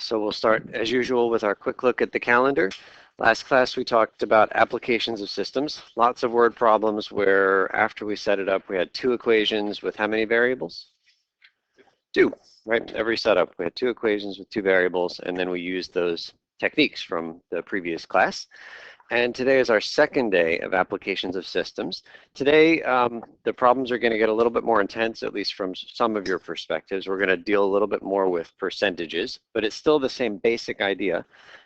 So we'll start as usual with our quick look at the calendar. Last class we talked about applications of systems. Lots of word problems where after we set it up we had two equations with how many variables? Two, right? Every setup we had two equations with two variables, and then we used those techniques from the previous class. And today is our second day of applications of systems. Today, the problems are going to get a little bit more intense, at least from some of your perspectives. We're going to deal a little bit more with percentages, but it's still the same basic idea.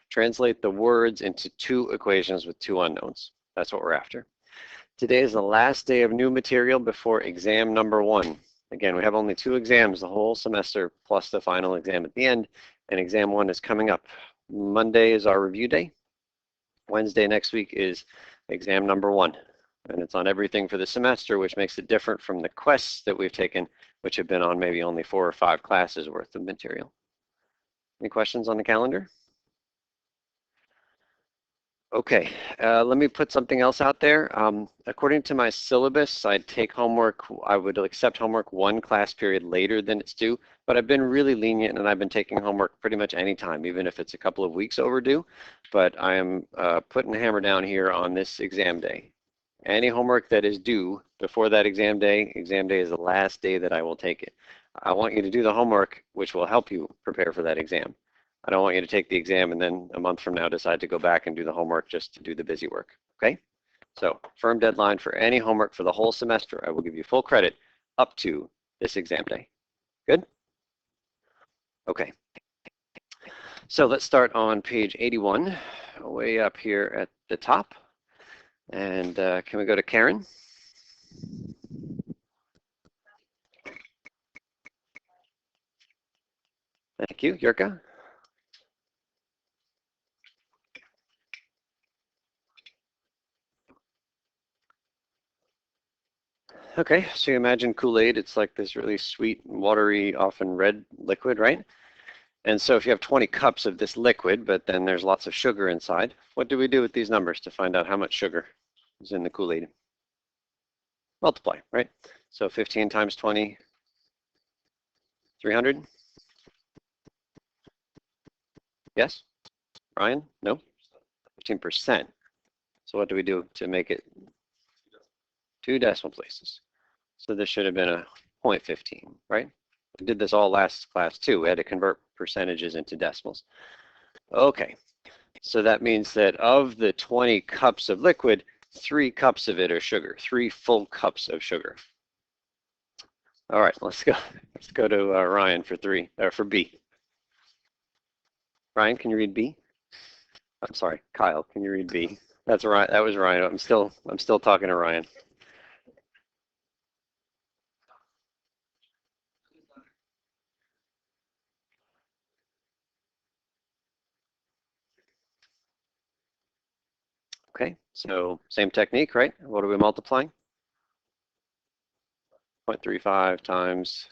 Translate the words into two equations with two unknowns. That's what we're after. Today is the last day of new material before exam number 1. Again, we have only 2 exams the whole semester plus the final exam at the end, and exam 1 is coming up. Monday is our review day. Wednesday next week is exam number 1, and it's on everything for the semester, which makes it different from the quests that we've taken, which have been on maybe only 4 or 5 classes worth of material. Any questions on the calendar? Okay, let me put something else out there. According to my syllabus, I would accept homework 1 class period later than it's due, but I've been really lenient and I've been taking homework pretty much any time, even if it's a couple of weeks overdue. But I am putting the hammer down here on this exam day. Any homework that is due before that exam day is the last day that I will take it. I want you to do the homework, which will help you prepare for that exam. I don't want you to take the exam and then a month from now decide to go back and do the homework just to do the busy work, okay? So firm deadline for any homework for the whole semester. I will give you full credit up to this exam day. Good? Okay. So let's start on page 81, way up here at the top. And can we go to Karen? Thank you. Yurka? Okay, so you imagine Kool-Aid, it's like this really sweet, watery, often red liquid, right? And so if you have 20 cups of this liquid, but then there's lots of sugar inside, what do we do with these numbers to find out how much sugar is in the Kool-Aid? Multiply, right? So 15 times 20, 300? Yes? Ryan? No? 15%. So what do we do to make it 2 decimal places? So this should have been a 0.15, right? We did this all last class too. We had to convert percentages into decimals. Okay, so that means that of the 20 cups of liquid, 3 cups of it are sugar, 3 full cups of sugar. All right, let's go to Ryan for B. Ryan, can you read B? I'm sorry, Kyle, can you read B? That's right. That was Ryan. I'm still talking to Ryan. Okay, so same technique, right? What are we multiplying? 0.35 times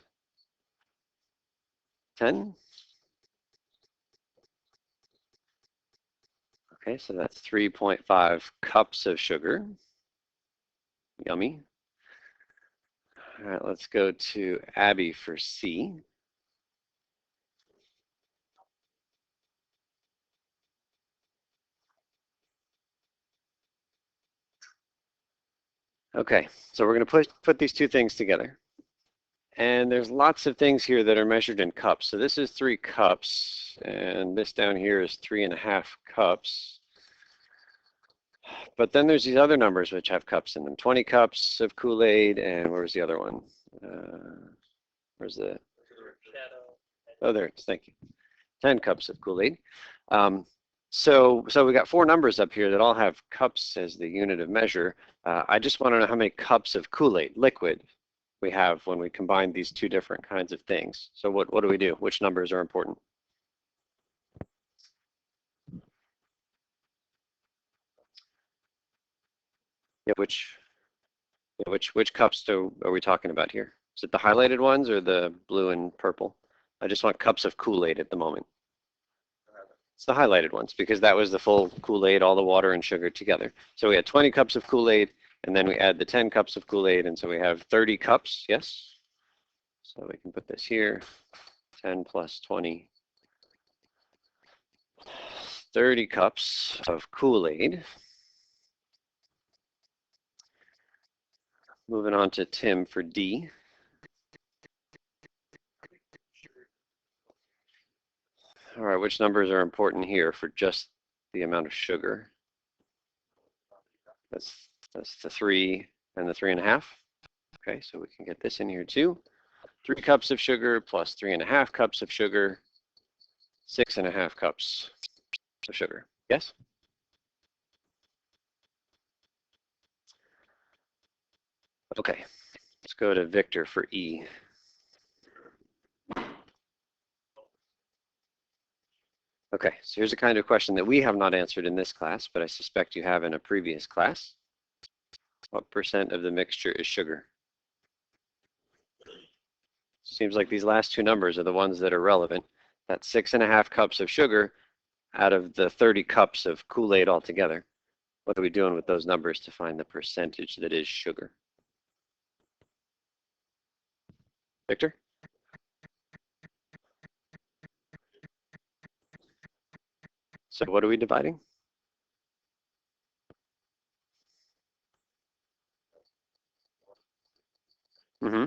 10. Okay, so that's 3.5 cups of sugar. Yummy. All right, let's go to Abby for C. Okay, so we're going to put these two things together. And there's lots of things here that are measured in cups. So this is 3 cups, and this down here is 3.5 cups. But then there's these other numbers which have cups in them. 20 cups of Kool-Aid, and where's the other one? Where's the? Oh, there it is. Thank you. 10 cups of Kool-Aid. So we got 4 numbers up here that all have cups as the unit of measure. I just want to know how many cups of Kool-Aid, liquid, we have when we combine these 2 different kinds of things. So what do we do? Which numbers are important? Yeah, which cups are we talking about here? Is it the highlighted ones or the blue and purple? I just want cups of Kool-Aid at the moment. It's the highlighted ones because that was the full Kool-Aid, all the water and sugar together. So we had 20 cups of Kool-Aid, and then we add the 10 cups of Kool-Aid, and so we have 30 cups, yes? So we can put this here, 10 plus 20 30 cups of Kool-Aid. Moving on to Tim for D. All right, which numbers are important here for just the amount of sugar? That's the 3 and the 3.5. Okay, so we can get this in here too. 3 cups of sugar plus 3.5 cups of sugar, 6.5 cups of sugar. Yes? Okay, let's go to Victor for E. Okay, so here's a kind of question that we have not answered in this class, but I suspect you have in a previous class. What percent of the mixture is sugar? Seems like these last two numbers are the ones that are relevant. That's 6.5 cups of sugar out of the 30 cups of Kool-Aid altogether. What are we doing with those numbers to find the percentage that is sugar? Victor? So what are we dividing? Mm-hmm.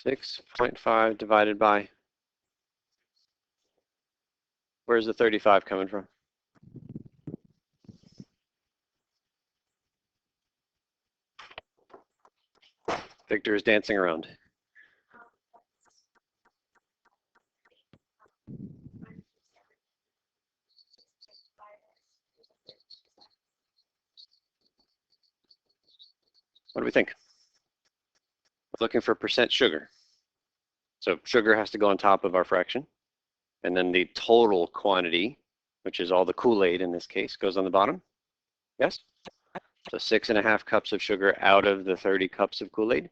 6.5 divided by, where's the 35 coming from? Victor is dancing around. What do we think? We're looking for percent sugar. So sugar has to go on top of our fraction. And then the total quantity, which is all the Kool-Aid in this case, goes on the bottom. Yes? So 6.5 cups of sugar out of the 30 cups of Kool-Aid.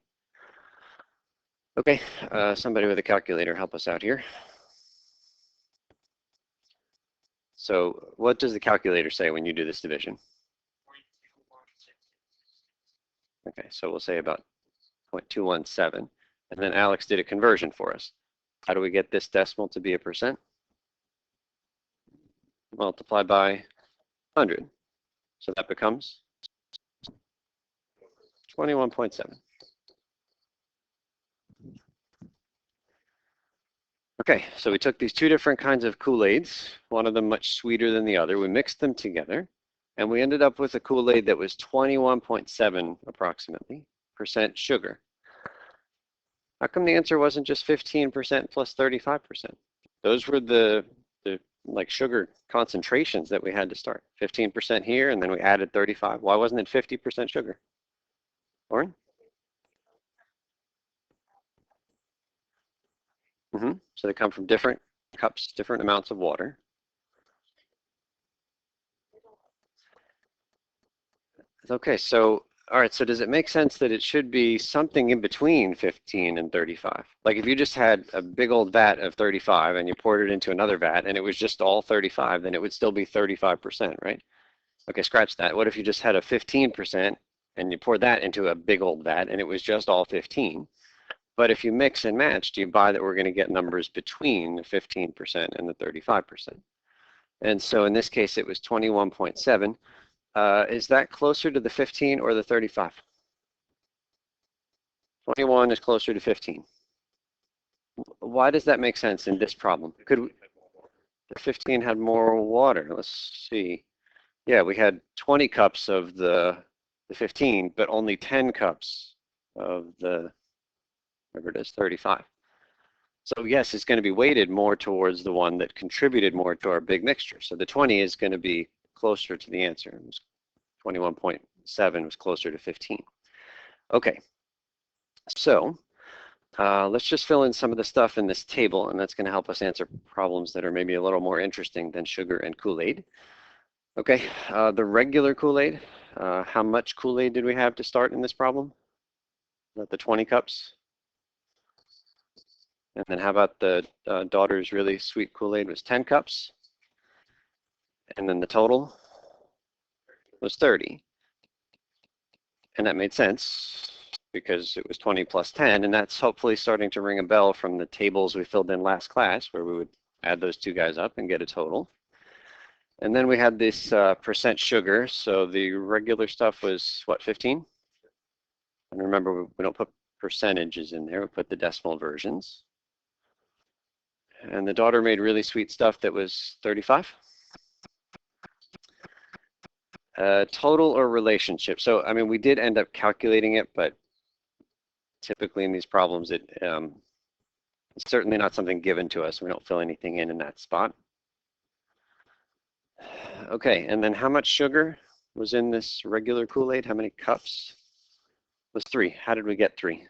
Okay, somebody with a calculator help us out here. So what does the calculator say when you do this division? Okay, so we'll say about 0.217. And then Alex did a conversion for us. How do we get this decimal to be a percent? Multiply by 100. So that becomes 21.7. Okay, so we took these two different kinds of Kool-Aids, one of them much sweeter than the other. We mixed them together, and we ended up with a Kool-Aid that was 21.7 approximately percent sugar. How come the answer wasn't just 15% plus 35%? Those were the like sugar concentrations that we had to start. 15% here, and then we added 35. Why wasn't it 50% sugar? Lauren? So they come from different cups, different amounts of water. Okay, so, all right, so does it make sense that it should be something in between 15 and 35? Like if you just had a big old vat of 35 and you poured it into another vat and it was just all 35, then it would still be 35%, right? Okay, scratch that. What if you just had a 15% and you poured that into a big old vat and it was just all 15? But if you mix and match, do you buy that we're going to get numbers between the 15% and the 35%? And so in this case, it was 21.7. Is that closer to the 15 or the 35? 21 is closer to 15. Why does that make sense in this problem? The 15 had more water. Let's see. Yeah, we had 20 cups of the 15, but only 10 cups of the, whatever it is, 35. So yes, it's going to be weighted more towards the one that contributed more to our big mixture. So the 20 is going to be closer to the answer. 21.7 was closer to 15. Okay, so let's just fill in some of the stuff in this table, and that's going to help us answer problems that are maybe a little more interesting than sugar and Kool-Aid. Okay, the regular Kool-Aid, how much Kool-Aid did we have to start in this problem? The 20 cups? And then how about the daughter's really sweet Kool-Aid was 10 cups? And then the total was 30. And that made sense because it was 20 plus 10, and that's hopefully starting to ring a bell from the tables we filled in last class where we would add those two guys up and get a total. And then we had this percent sugar, so the regular stuff was, what, 15? And remember, we don't put percentages in there, we put the decimal versions. And the daughter made really sweet stuff that was 35. Total or relationship? So, I mean, we did end up calculating it, but typically in these problems, it's certainly not something given to us. We don't fill anything in that spot. Okay, and then how much sugar was in this regular Kool-Aid? How many cups? It was 3. How did we get 3?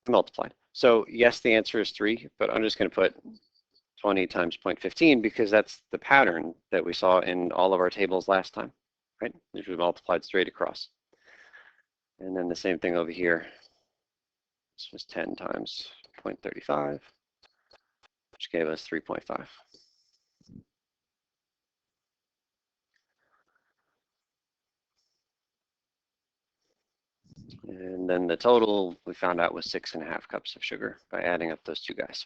Multiplied. So yes, the answer is 3, but I'm just going to put 20 times 0.15 because that's the pattern that we saw in all of our tables last time, right? Which we multiplied straight across. And then the same thing over here. This was 10 times 0.35, which gave us 3.5. And then the total we found out was 6.5 cups of sugar by adding up those two guys.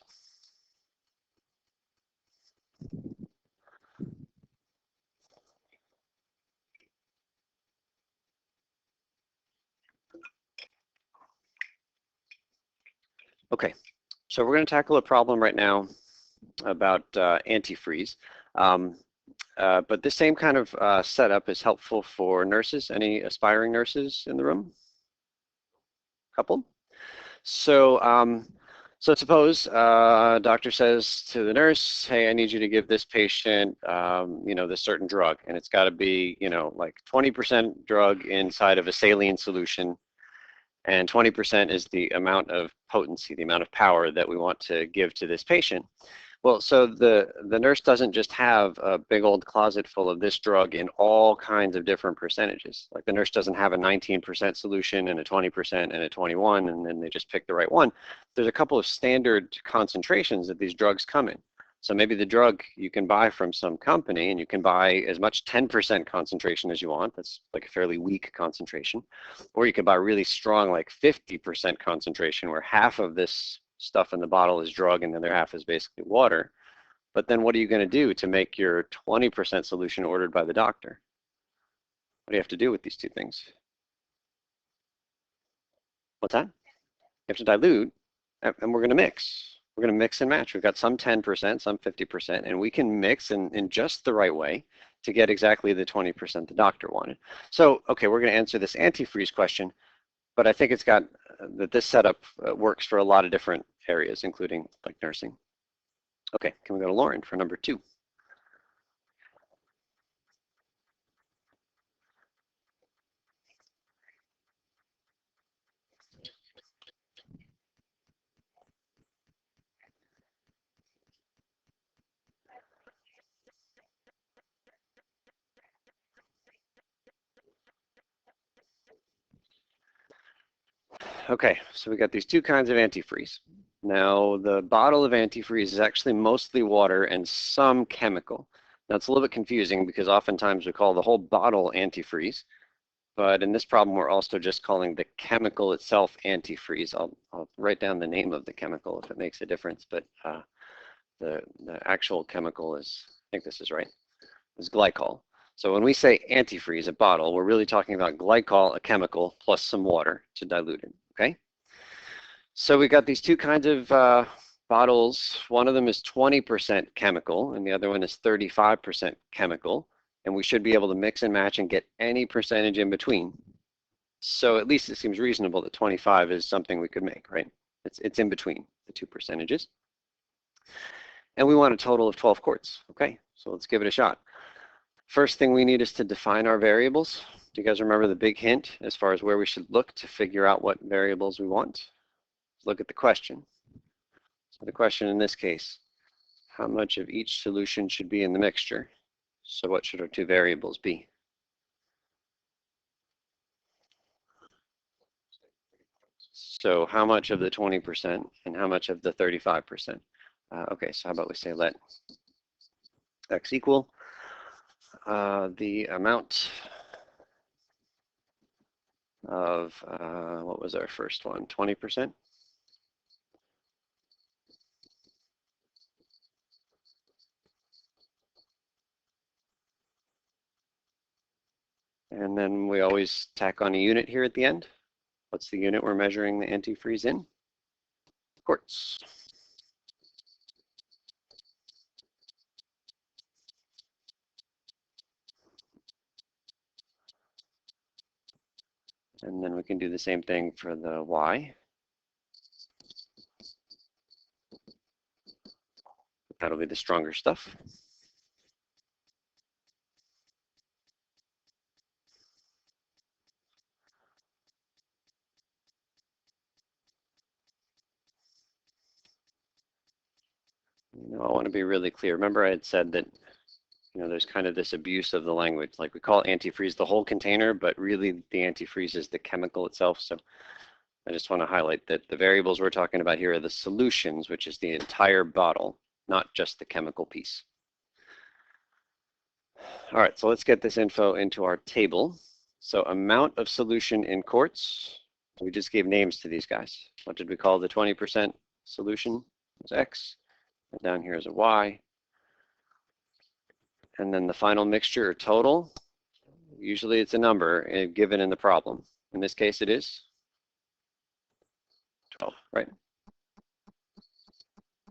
Okay, so we're going to tackle a problem right now about antifreeze. But this same kind of setup is helpful for nurses. Any aspiring nurses in the room? Couple? So, so suppose a doctor says to the nurse, hey, I need you to give this patient, this certain drug, and it's got to be, like 20% drug inside of a saline solution, and 20% is the amount of potency, the amount of power that we want to give to this patient. Well, so the nurse doesn't just have a big old closet full of this drug in all kinds of different percentages. Like the nurse doesn't have a 19% solution and a 20% and a 21, and then they just pick the right one. There's a couple of standard concentrations that these drugs come in. So maybe the drug you can buy from some company, and you can buy as much 10% concentration as you want. That's like a fairly weak concentration. Or you can buy really strong, like 50% concentration, where half of this stuff in the bottle is drug and the other half is basically water. But then what are you going to do to make your 20% solution ordered by the doctor? What do you have to do with these two things? What's that? You have to dilute, and we're going to mix. We're going to mix and match. We've got some 10%, some 50%, and we can mix in just the right way to get exactly the 20% the doctor wanted. So, okay, we're going to answer this antifreeze question, but I think it's got that this setup works for a lot of different areas, including like nursing. Okay, can we go to Lauren for number 2? Okay, so we got these two kinds of antifreeze. Now, the bottle of antifreeze is actually mostly water and some chemical. Now, it's a little bit confusing because oftentimes we call the whole bottle antifreeze, but in this problem, we're also just calling the chemical itself antifreeze. I'll write down the name of the chemical if it makes a difference, but the actual chemical is, I think this is right, is glycol. So when we say antifreeze, a bottle, we're really talking about glycol, a chemical, plus some water to dilute it, okay? So we got these two kinds of bottles. One of them is 20% chemical, and the other one is 35% chemical, and we should be able to mix and match and get any percentage in between. So at least it seems reasonable that 25 is something we could make, right? It's in between the two percentages. And we want a total of 12 quarts, okay? So let's give it a shot. First thing we need is to define our variables. Do you guys remember the big hint as far as where we should look to figure out what variables we want? Let's look at the question. So the question in this case, how much of each solution should be in the mixture? So what should our two variables be? So how much of the 20% and how much of the 35%? Okay, so how about we say let x equal the amount of, what was our first one, 20%? And then we always tack on a unit here at the end. What's the unit we're measuring the antifreeze in? Quarts. And then we can do the same thing for the Y. That'll be the stronger stuff. I want to be really clear. Remember I had said that there's kind of this abuse of the language. Like we call antifreeze the whole container, but really the antifreeze is the chemical itself. So I just want to highlight that the variables we're talking about here are the solutions, which is the entire bottle, not just the chemical piece. All right, so let's get this info into our table. So amount of solution in quarts, we just gave names to these guys. What did we call the 20% solution? It was X, and down here is a Y. And then the final mixture or total, usually it's a number given in the problem. In this case it is 12, right?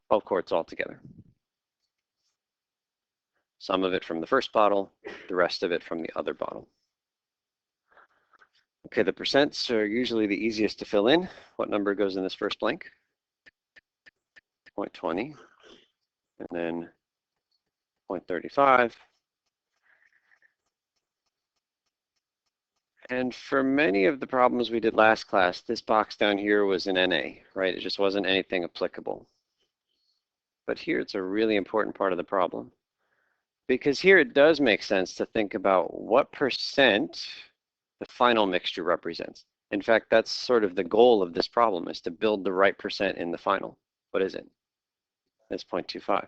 12 quarts altogether. Some of it from the first bottle, the rest of it from the other bottle. Okay, the percents are usually the easiest to fill in. What number goes in this first blank? 0.20, and then 0.35. And for many of the problems we did last class, this box down here was an NA, right? It just wasn't anything applicable. But here it's a really important part of the problem, because here it does make sense to think about what percent the final mixture represents. In fact, that's sort of the goal of this problem, is to build the right percent in the final. What is it? It's 0.25.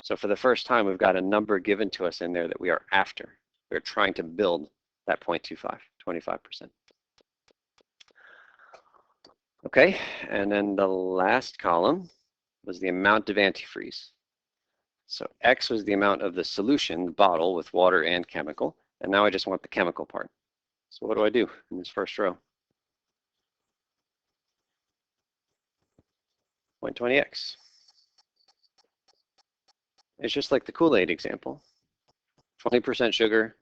So for the first time, we've got a number given to us in there that we are after. We're trying to build that 0.25, 25%. Okay, and then the last column was the amount of antifreeze. So X was the amount of the solution, the bottle with water and chemical, and now I just want the chemical part. So what do I do in this first row? 0.20X. It's just like the Kool-Aid example. 20% sugar,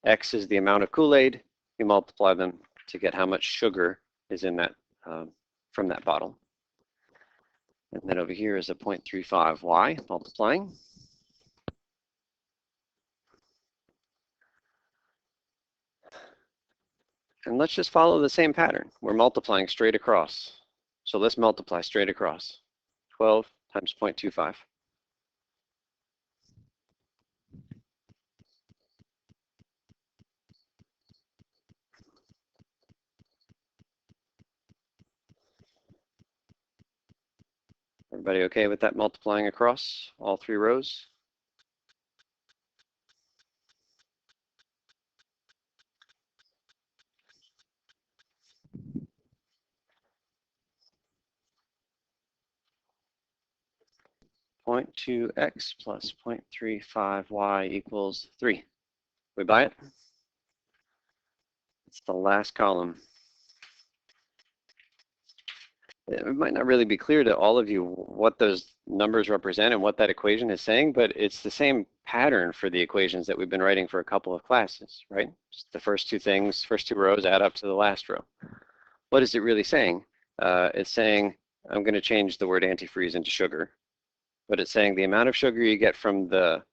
X is the amount of Kool-Aid. You multiply them to get how much sugar is in that from that bottle. And then over here is a 0.35Y multiplying. And let's just follow the same pattern. We're multiplying straight across. So let's multiply straight across. 12 times 0.25. Everybody okay with that multiplying across all three rows? Point 0.2x plus 0.35y equals 3. We buy it? It's the last column. It might not really be clear to all of you what those numbers represent and what that equation is saying, but it's the same pattern for the equations that we've been writing for a couple of classes, right? Just the first two things, first two rows add up to the last row. What is it really saying? It's saying, I'm going to change the word antifreeze into sugar, but it's saying the amount of sugar you get from the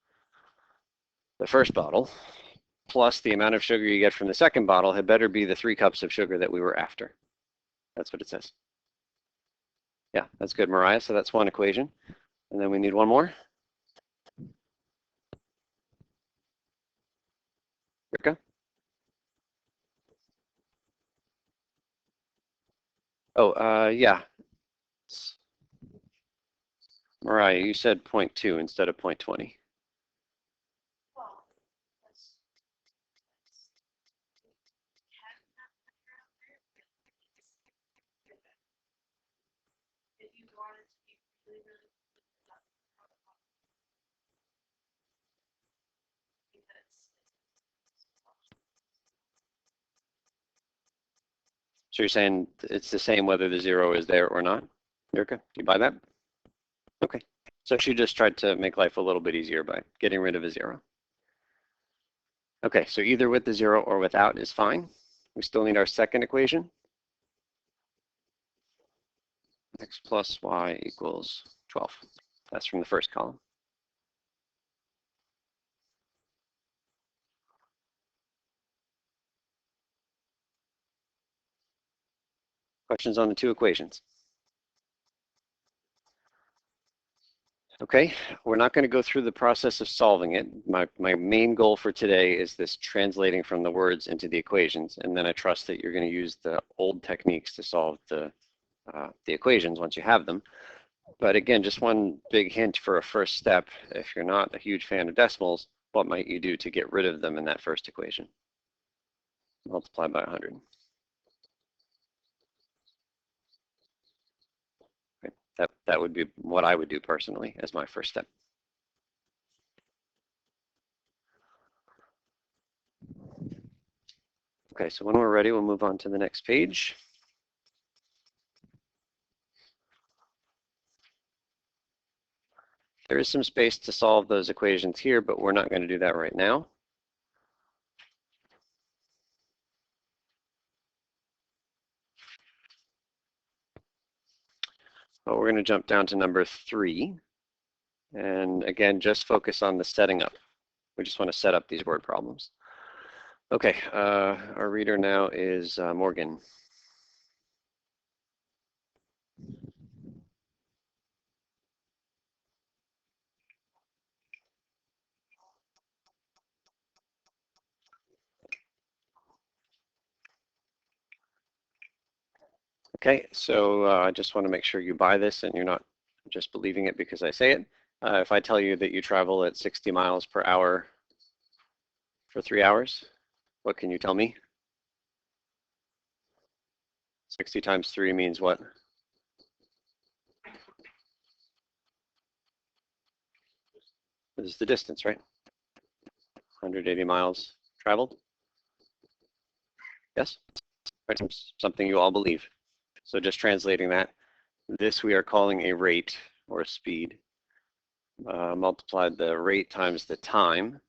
first bottle plus the amount of sugar you get from the second bottle had better be the 3 cups of sugar that we were after. That's what it says. Yeah, that's good, Mariah. So that's one equation. And then we need one more. Rika? Oh, yeah. Mariah, you said 0.2 instead of 0.20. So you're saying it's the same whether the 0 is there or not? Erica, do you buy that? Okay. So she just tried to make life a little bit easier by getting rid of a 0. Okay, so either with the 0 or without is fine. We still need our second equation. X plus y equals 12. That's from the first column. Questions on the two equations? Okay, we're not going to go through the process of solving it. My main goal for today is this translating from the words into the equations, and then I trust that you're going to use the old techniques to solve the equations once you have them. But again, just one big hint for a first step. If you're not a huge fan of decimals, what might you do to get rid of them in that first equation? Multiply by 100. Okay. That would be what I would do personally as my first step. Okay, so when we're ready, we'll move on to the next page. There is some space to solve those equations here, but we're not going to do that right now. But we're going to jump down to number 3. And again, just focus on the setting up. We just want to set up these word problems. Okay, our reader now is Morgan. Okay, so I just want to make sure you buy this and you're not just believing it because I say it. If I tell you that you travel at 60 miles per hour for 3 hours, what can you tell me? 60 times 3 means what? This is the distance, right? 180 miles traveled. Yes? Right, something you all believe. So just translating that, this we are calling a rate or a speed. Multiply the rate times the time,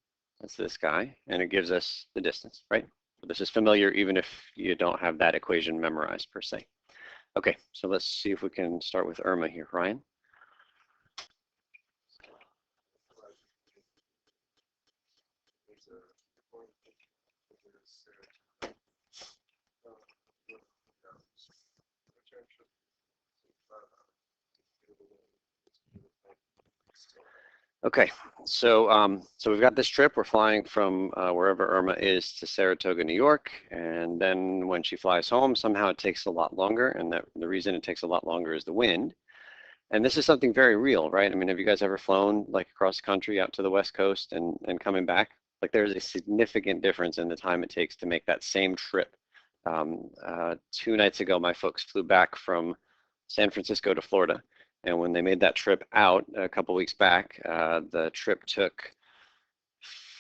that's this guy, and it gives us the distance, right? This is familiar even if you don't have that equation memorized per se. Okay, so let's see if we can start with Irma here. Ryan? Okay, so we've got this trip. We're flying from wherever Irma is to Saratoga, New York, and then when she flies home, somehow it takes a lot longer, and the reason it takes a lot longer is the wind. And this is something very real, right? I mean, have you guys ever flown like across the country out to the West Coast and coming back? Like there's a significant difference in the time it takes to make that same trip. 2 nights ago, my folks flew back from San Francisco to Florida. And when they made that trip out a couple weeks back, the trip took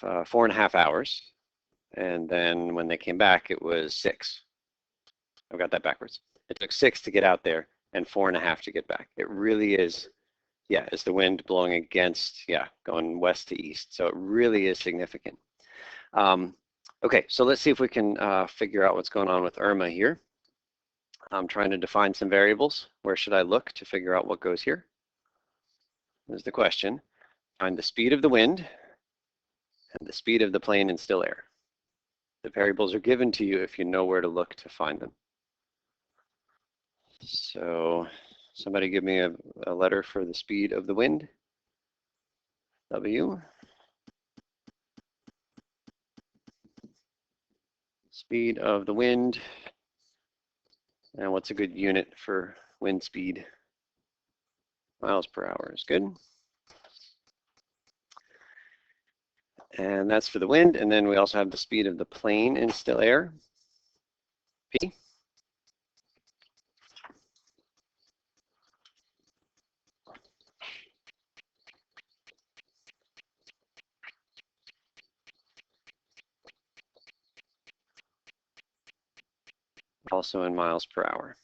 4.5 hours. And then when they came back, it was 6. I've got that backwards. It took 6 to get out there and 4.5 to get back. It really is, yeah, it's the wind blowing against, yeah, going west to east. So it really is significant. Okay, so let's see if we can figure out what's going on with Irma here. I'm trying to define some variables. Where should I look to figure out what goes here? Is the question. Find the speed of the wind and the speed of the plane in still air. The variables are given to you if you know where to look to find them. So somebody give me a letter for the speed of the wind. W. Speed of the wind. And what's a good unit for wind speed? Miles per hour is good. And that's for the wind. And then we also have the speed of the plane in still air. P. also in miles per hour.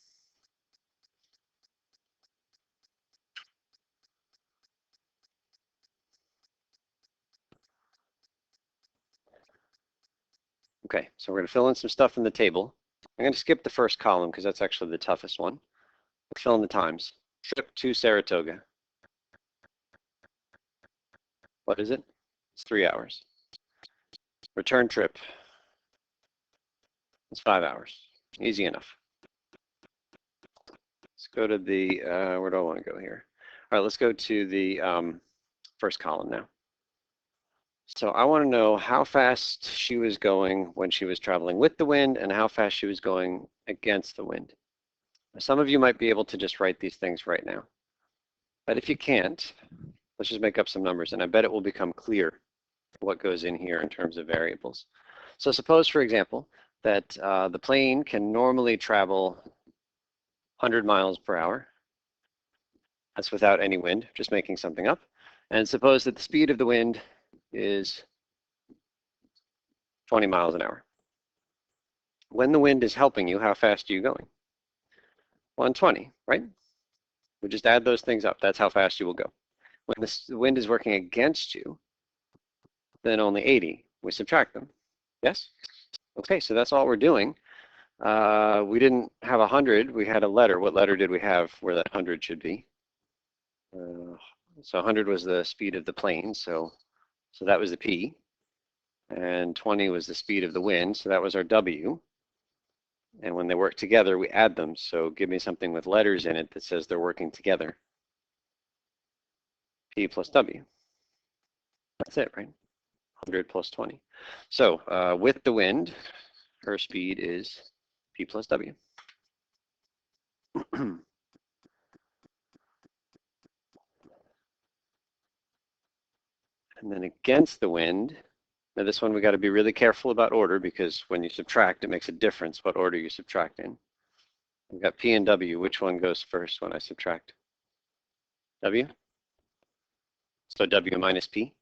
Okay, so we're going to fill in some stuff in the table. I'm going to skip the first column because that's actually the toughest one. Fill in the times. Trip to Saratoga. What is it? It's 3 hours. Return trip. It's 5 hours. Easy enough. Let's go to the, where do I want to go here? All right, let's go to the first column now. So I want to know how fast she was going when she was traveling with the wind and how fast she was going against the wind. Some of you might be able to just write these things right now. But if you can't, let's just make up some numbers, and I bet it will become clear what goes in here in terms of variables. So suppose, for example, that the plane can normally travel 100 miles per hour. That's without any wind, just making something up. And suppose that the speed of the wind is 20 miles an hour. When the wind is helping you, how fast are you going? 120, right? We just add those things up. That's how fast you will go. When the wind is working against you, then only 80. We subtract them. Yes? Okay, so that's all we're doing. We didn't have 100. We had a letter. What letter did we have where that 100 should be? So 100 was the speed of the plane, so that was the P. And 20 was the speed of the wind, so that was our W. And when they work together, we add them. So give me something with letters in it that says they're working together. P plus W. That's it, right? 100 plus 20. So with the wind, her speed is P plus W. And then against the wind, now this one we got to be really careful about order because when you subtract, it makes a difference what order you subtract in. We've got P and W. Which one goes first when I subtract? W? So W minus P?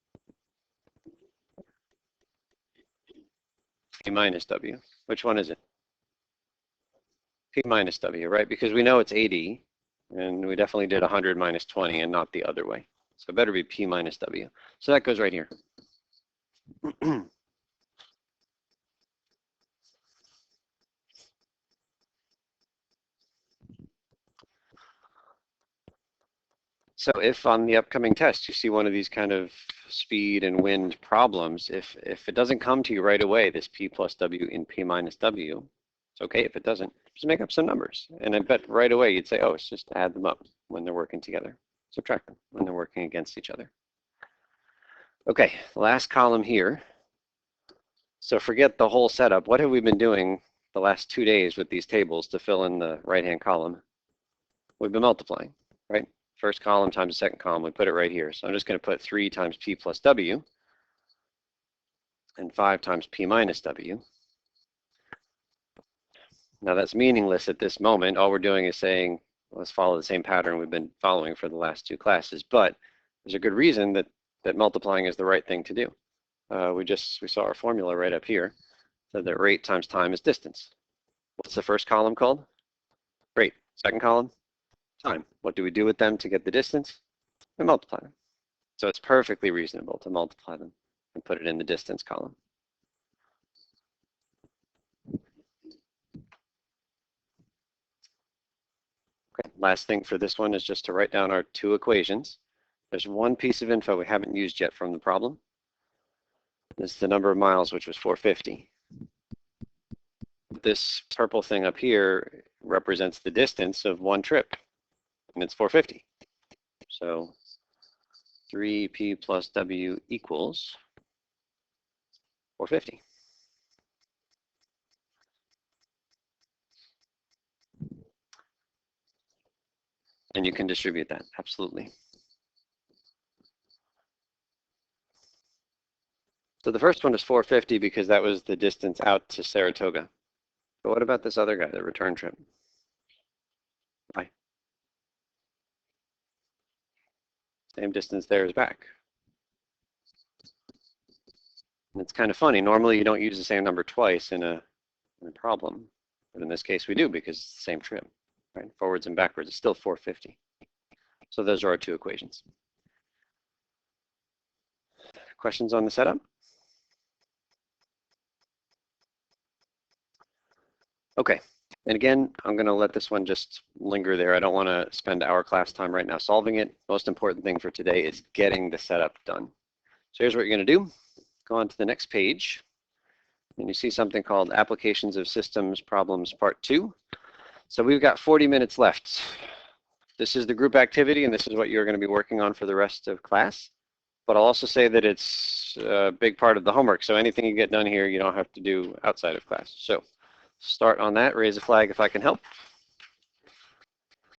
P minus W. Which one is it? P minus W, right? Because we know it's 80, and we definitely did 100 minus 20 and not the other way. So it better be P minus W. So that goes right here. So if on the upcoming test you see one of these kind of speed and wind problems, if it doesn't come to you right away, this P plus W in P minus W, it's okay if it doesn't. Just make up some numbers. And I bet right away you'd say, oh, it's just to add them up when they're working together. Subtract them when they're working against each other. Okay, last column here. So forget the whole setup. What have we been doing the last 2 days with these tables to fill in the right-hand column? We've been multiplying, right? First column times the second column, we put it right here. So I'm just going to put 3 times P plus W and 5 times P minus W. Now that's meaningless at this moment. All we're doing is saying, let's follow the same pattern we've been following for the last 2 classes. But there's a good reason that multiplying is the right thing to do. We saw our formula right up here. So that rate times time is distance. What's the first column called? Rate. Second column? Time. What do we do with them to get the distance? We multiply them. So it's perfectly reasonable to multiply them and put it in the distance column. Okay, last thing for this one is just to write down our 2 equations. There's one piece of info we haven't used yet from the problem. This is the number of miles, which was 450. This purple thing up here represents the distance of one trip, and it's 450. So 3P plus W equals 450. And you can distribute that, absolutely. So the first one is 450 because that was the distance out to Saratoga. But what about this other guy, the return trip? Why? Same distance there as back. And it's kind of funny. Normally you don't use the same number twice in a problem. But in this case, we do because it's the same trim, right? Forwards and backwards, it's still 450. So those are our two equations. Questions on the setup? Okay, and again, I'm going to let this one just linger there. I don't want to spend our class time right now solving it. Most important thing for today is getting the setup done. So here's what you're going to do. Go on to the next page, and you see something called Applications of Systems Problems Part 2. So we've got 40 minutes left. This is the group activity, and this is what you're going to be working on for the rest of class. But I'll also say that it's a big part of the homework, so anything you get done here, you don't have to do outside of class. So start on that, raise a flag if I can help.